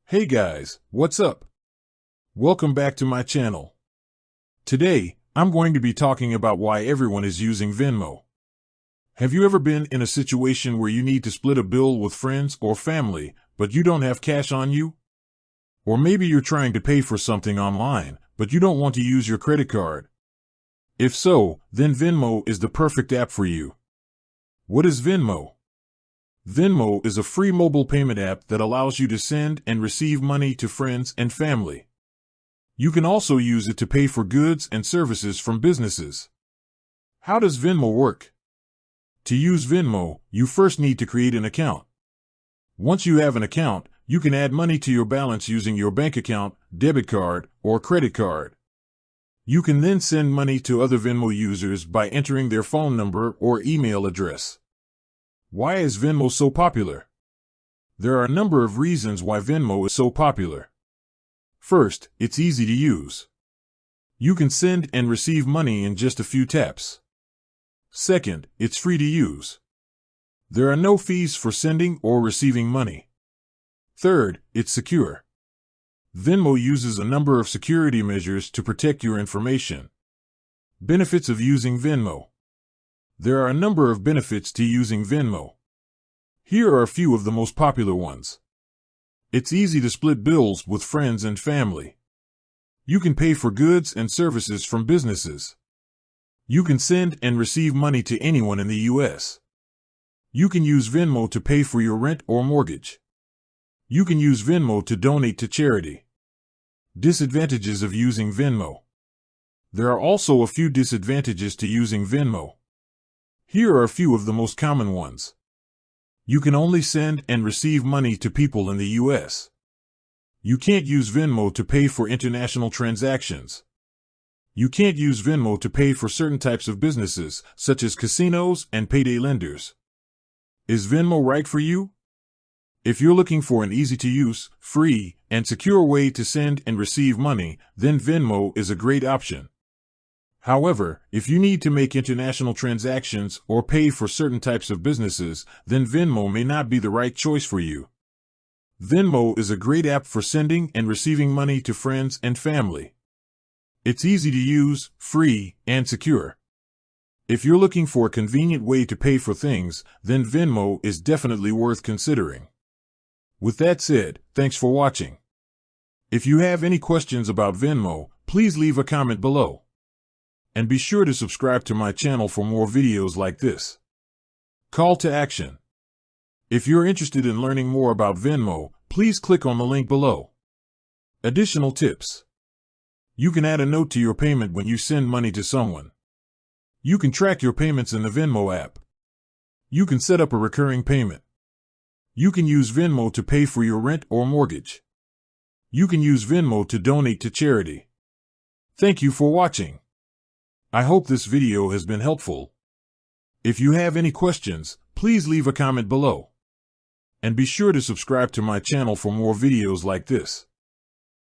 Hey guys, what's up? Welcome back to my channel. Today, I'm going to be talking about why everyone is using Venmo. Have you ever been in a situation where you need to split a bill with friends or family, but you don't have cash on you? Or maybe you're trying to pay for something online, but you don't want to use your credit card. If so, then Venmo is the perfect app for you. What is Venmo? Venmo is a free mobile payment app that allows you to send and receive money to friends and family. You can also use it to pay for goods and services from businesses. How does Venmo work? To use Venmo, you first need to create an account. Once you have an account, you can add money to your balance using your bank account, debit card, or credit card. You can then send money to other Venmo users by entering their phone number or email address. Why is Venmo so popular? There are a number of reasons why Venmo is so popular. First, it's easy to use. You can send and receive money in just a few taps. Second, it's free to use. There are no fees for sending or receiving money. Third, it's secure. Venmo uses a number of security measures to protect your information. Benefits of using Venmo. There are a number of benefits to using Venmo. Here are a few of the most popular ones. It's easy to split bills with friends and family. You can pay for goods and services from businesses. You can send and receive money to anyone in the U.S. You can use Venmo to pay for your rent or mortgage. You can use Venmo to donate to charity. Disadvantages of using Venmo. There are also a few disadvantages to using Venmo. Here are a few of the most common ones. You can only send and receive money to people in the U.S. You can't use Venmo to pay for international transactions. You can't use Venmo to pay for certain types of businesses, such as casinos and payday lenders. Is Venmo right for you? If you're looking for an easy-to-use, free, and secure way to send and receive money, then Venmo is a great option. However, if you need to make international transactions or pay for certain types of businesses, then Venmo may not be the right choice for you. Venmo is a great app for sending and receiving money to friends and family. It's easy to use, free, and secure. If you're looking for a convenient way to pay for things, then Venmo is definitely worth considering. With that said, thanks for watching. If you have any questions about Venmo, please leave a comment below. And be sure to subscribe to my channel for more videos like this. Call to action. If you're interested in learning more about Venmo, please click on the link below. Additional tips. You can add a note to your payment when you send money to someone. You can track your payments in the Venmo app. You can set up a recurring payment. You can use Venmo to pay for your rent or mortgage. You can use Venmo to donate to charity. Thank you for watching. I hope this video has been helpful. If you have any questions, please leave a comment below. And be sure to subscribe to my channel for more videos like this.